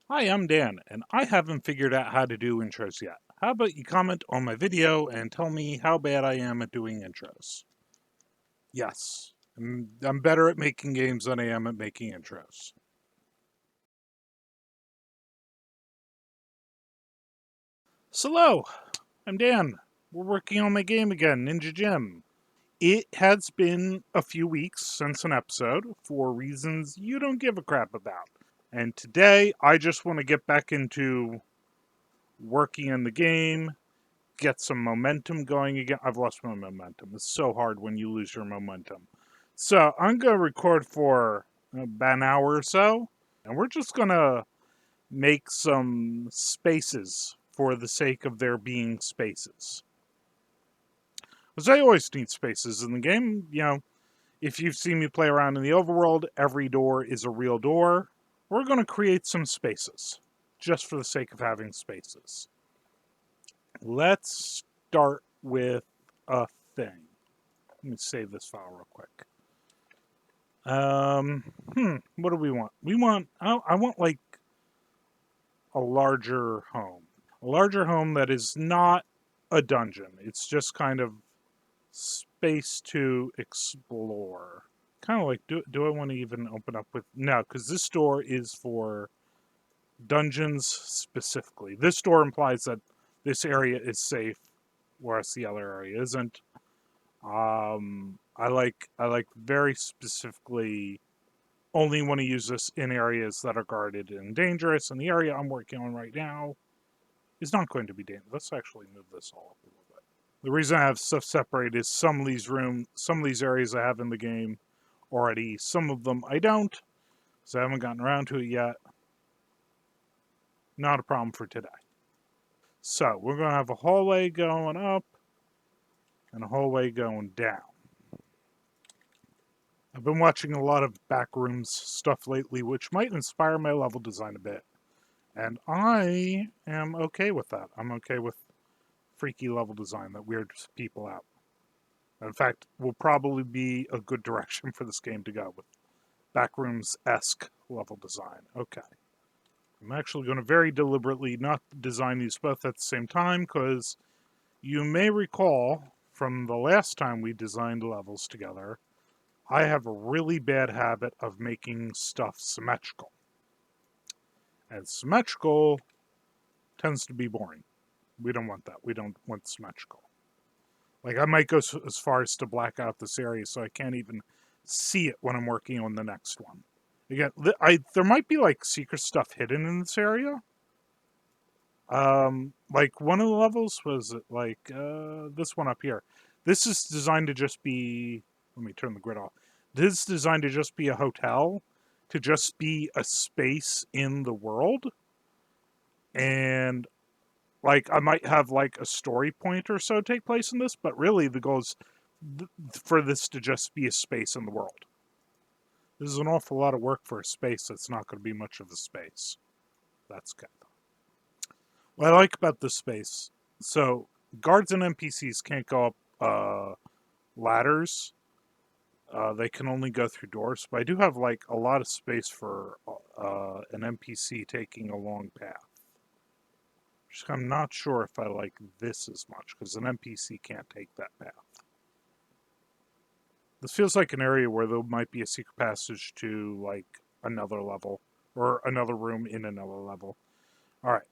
Hi, I'm Dan, and I haven't figured out how to do intros yet. How about you comment on my video and tell me how bad I am at doing intros? Yes, I'm better at making games than I am at making intros. So, hello, I'm Dan. We're working on my game again, Ninja Jim. It has been a few weeks since an episode for reasons you don't give a crap about. And today, I just want to get back into working on the game, get some momentum going again. I've lost my momentum. It's so hard when you lose your momentum. So I'm going to record for about an hour or so, and we're just going to make some spaces for the sake of there being spaces. Because I always need spaces in the game. You know, if you've seen me play around in the overworld, every door is a real door. We're going to create some spaces just for the sake of having spaces. Let's start with a thing. Let me save this file real quick. What do we want? I want like a larger home. A larger home that is not a dungeon. It's just kind of space to explore. Kind of like, do I want to even open up with, no, because this door is for dungeons specifically. This door implies that this area is safe, whereas the other area isn't. I like very specifically only want to use this in areas that are guarded and dangerous, and the area I'm working on right now is not going to be dangerous. Let's actually move this all up a little bit. The reason I have stuff separated is some of these areas I have in the game already. Some of them I don't, so I haven't gotten around to it yet. Not a problem for today. So we're going to have a hallway going up and a hallway going down. I've been watching a lot of backrooms stuff lately, which might inspire my level design a bit. And I am okay with that. I'm okay with freaky level design that weirds people out. In fact, will probably be a good direction for this game to go with backrooms-esque level design. Okay. I'm actually going to very deliberately not design these both at the same time because you may recall from the last time we designed levels together, I have a really bad habit of making stuff symmetrical. And symmetrical tends to be boring. We don't want that. We don't want symmetrical. Like, I might go as far as to black out this area so I can't even see it when I'm working on the next one. Again, there might be, like, secret stuff hidden in this area. Like, one of the levels was, like, this one up here. This is designed to just be... Let me turn the grid off. This is designed to just be a hotel, to just be a space in the world. And like I might have like a story point or so take place in this, but really the goal is for this to just be a space in the world. This is an awful lot of work for a space that's not going to be much of a space. That's good. What I like about this space, so guards and NPCs can't go up ladders. They can only go through doors, but I do have like a lot of space for an NPC taking a long path. I'm not sure if I like this as much, because an NPC can't take that path. This feels like an area where there might be a secret passage to, like, another level, or another room in another level. Alright,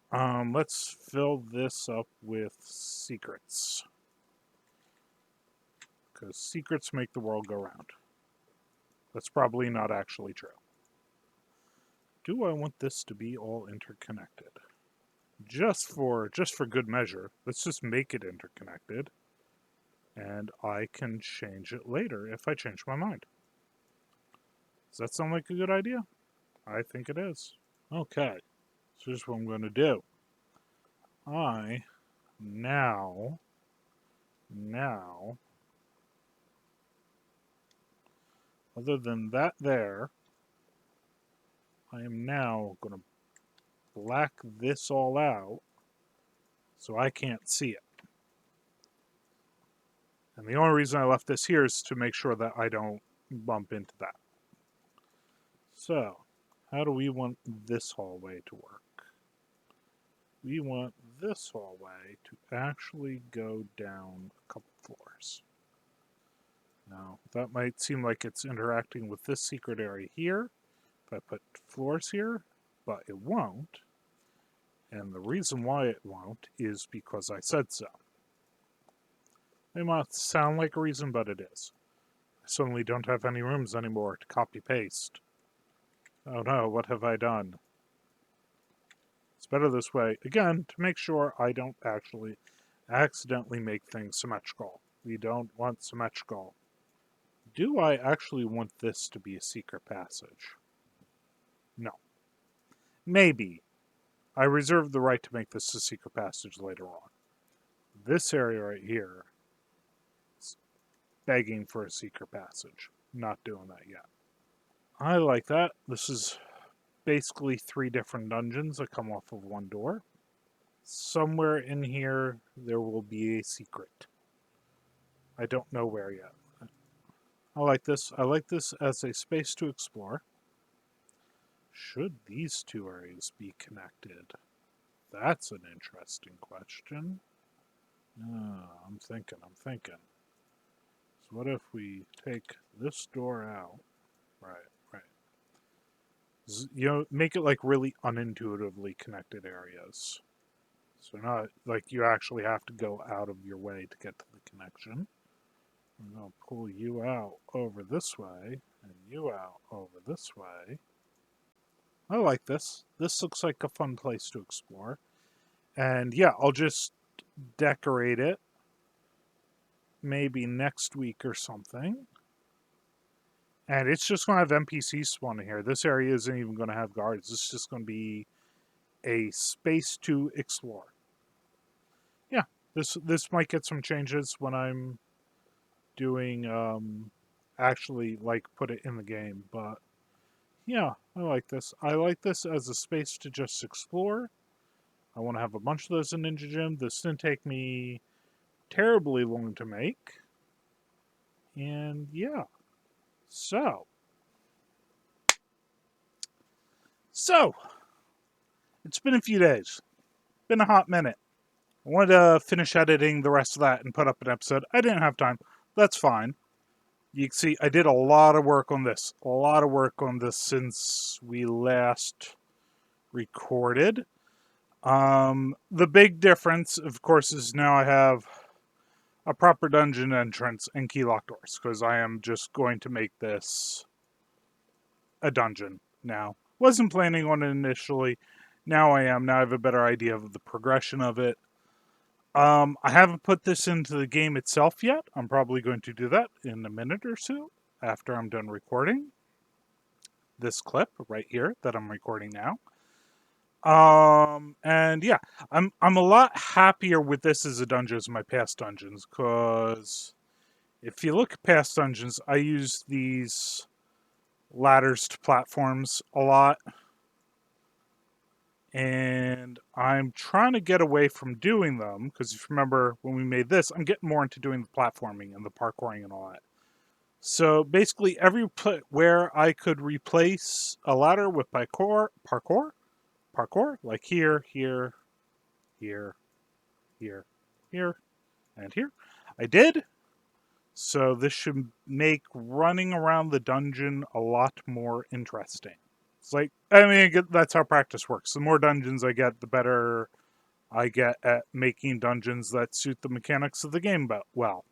let's fill this up with secrets. Because secrets make the world go round. That's probably not actually true. Do I want this to be all interconnected? Just for good measure, let's just make it interconnected. And I can change it later if I change my mind. Does that sound like a good idea? I think it is. Okay, so here's what I'm going to do. I now, other than that there, I am now going to black this all out so I can't see it. And the only reason I left this here is to make sure that I don't bump into that. So, how do we want this hallway to work? We want this hallway to actually go down a couple floors. Now, that might seem like it's interacting with this secret area here if I put floors here, but it won't. And the reason why it won't is because I said so. It might sound like a reason, but it is. I suddenly don't have any rooms anymore to copy-paste. Oh no, what have I done? It's better this way, again, to make sure I don't actually accidentally make things symmetrical. We don't want symmetrical. Do I actually want this to be a secret passage? No. Maybe. I reserve the right to make this a secret passage later on. This area right here is begging for a secret passage. Not doing that yet. I like that. This is basically 3 different dungeons that come off of one door. Somewhere in here, there will be a secret. I don't know where yet. I like this. I like this as a space to explore. Should these 2 areas be connected? That's an interesting question. I'm thinking. So what if we take this door out? Right. Make it like really unintuitively connected areas. So not like you actually have to go out of your way to get to the connection. I'm going to pull you out over this way and you out over this way. I like this. This looks like a fun place to explore. And yeah, I'll just decorate it maybe next week or something. And it's just going to have NPCs spawning here. This area isn't even going to have guards. It's just going to be a space to explore. Yeah, this might get some changes when I'm doing actually like put it in the game, but yeah, I like this. I like this as a space to just explore. I want to have a bunch of those in Ninja Gym. This didn't take me terribly long to make. And yeah. So it's been a few days. Been a hot minute. I wanted to finish editing the rest of that and put up an episode. I didn't have time. That's fine. You can see I did a lot of work on this. A lot of work on this since we last recorded. The big difference, of course, is now I have a proper dungeon entrance and key lock doors, because I am just going to make this a dungeon now. Wasn't planning on it initially. Now I am. Now I have a better idea of the progression of it. I haven't put this into the game itself yet. I'm probably going to do that in a minute or so after I'm done recording this clip right here that I'm recording now. And yeah, I'm a lot happier with this as a dungeon as my past dungeons, because if you look at past dungeons, I use these ladders to platforms a lot. And I'm trying to get away from doing them, because if you remember when we made this, I'm getting more into doing the platforming and the parkouring and all that. So basically, every where I could replace a ladder with parkour, like here, here, here, and here, I did. So this should make running around the dungeon a lot more interesting. It's like, I mean, that's how practice works. The more dungeons I get, the better I get at making dungeons that suit the mechanics of the game well.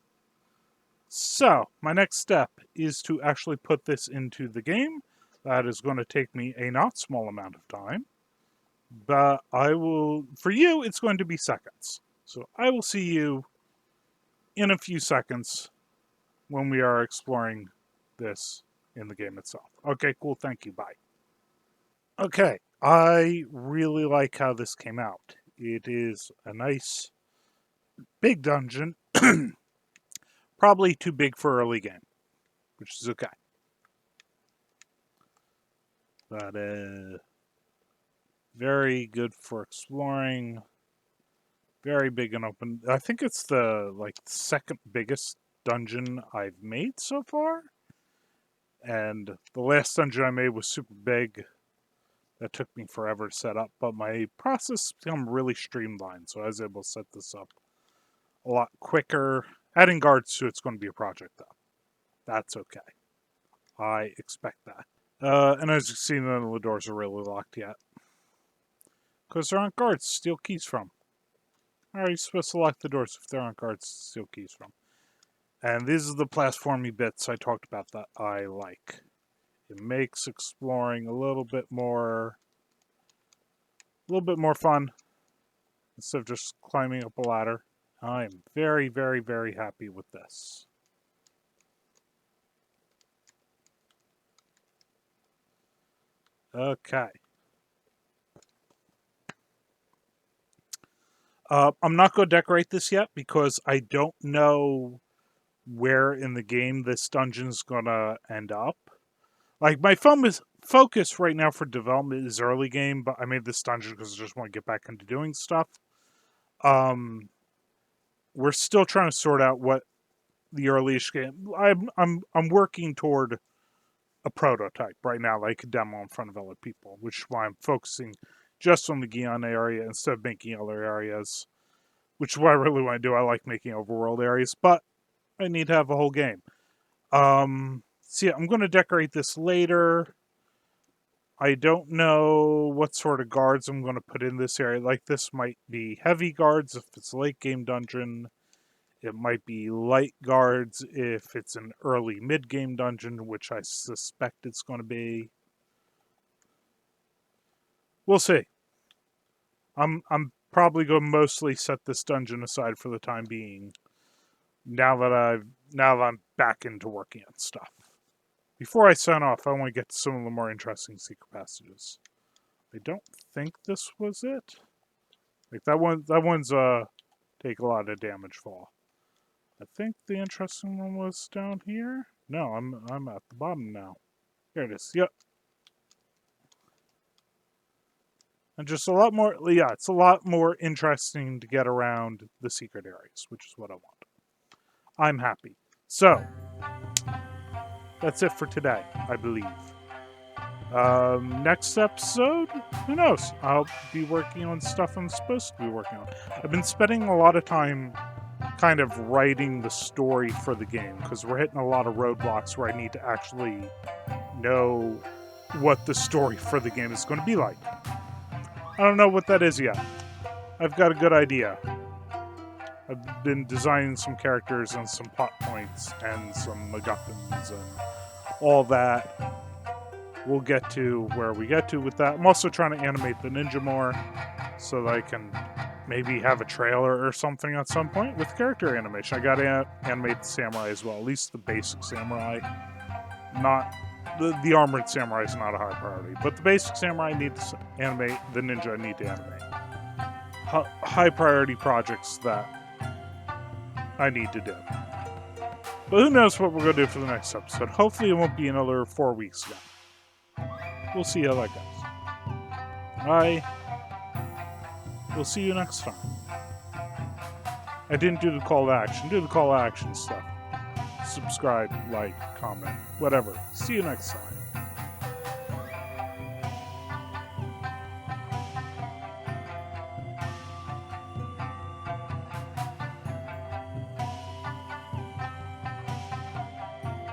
So, my next step is to actually put this into the game. That is going to take me a not small amount of time. But for you, it's going to be seconds. So, I will see you in a few seconds when we are exploring this in the game itself. Okay, cool. Thank you. Bye. Okay, I really like how this came out. It is a nice big dungeon. Probably too big for early game, which is okay. But very good for exploring. Very big and open. I think it's the second biggest dungeon I've made so far. And the last dungeon I made was super big. That took me forever to set up, but my process became really streamlined, so I was able to set this up a lot quicker. Adding guards to it's going to be a project, though. That's okay. I expect that. And as you see, none of the doors are really locked yet. Because there aren't guards to steal keys from. How are you supposed to lock the doors if there aren't guards to steal keys from? And these are the platformy bits I talked about that I like. It makes exploring a little bit more fun instead of just climbing up a ladder. I'm very, very, very happy with this. Okay. I'm not going to decorate this yet because I don't know where in the game this dungeon's going to end up. Like, my focus right now for development is early game, but I made this dungeon because I just want to get back into doing stuff. We're still trying to sort out what the earliest game. I'm working toward a prototype right now, like a demo in front of other people, which is why I'm focusing just on the Gion area instead of making other areas, which is what I really want to do. I like making overworld areas, but I need to have a whole game. So yeah, I'm going to decorate this later. I don't know what sort of guards I'm going to put in this area. Like, this might be heavy guards if it's a late game dungeon. It might be light guards if it's an early mid-game dungeon, which I suspect it's going to be. We'll see. I'm probably going to mostly set this dungeon aside for the time being. Now that I'm back into working on stuff. Before I sign off, I want to get to some of the more interesting secret passages. I don't think this was it. Like, that one's take a lot of damage fall. I think the interesting one was down here. No, I'm at the bottom now. Here it is. Yep. And just a lot more, yeah, it's a lot more interesting to get around the secret areas, which is what I want. I'm happy. So, that's it for today, I believe. Next episode, who knows? I'll be working on stuff I'm supposed to be working on. I've been spending a lot of time kind of writing the story for the game because we're hitting a lot of roadblocks where I need to actually know what the story for the game is going to be like. I don't know what that is yet. I've got a good idea. I've been designing some characters and some plot points and some MacGuffins and all that. We'll get to where we get to with that. I'm also trying to animate the ninja more so that I can maybe have a trailer or something at some point with character animation. I got to animate the samurai as well, at least the basic samurai. Not the armored samurai is not a high priority, but the basic samurai I need to animate. The ninja I need to animate. High priority projects that I need to do. But who knows what we're going to do for the next episode. Hopefully it won't be another 4 weeks ago. We'll see how that goes. We'll see you next time. I didn't do the call to action. Do the call to action stuff. Subscribe, like, comment, whatever. See you next time.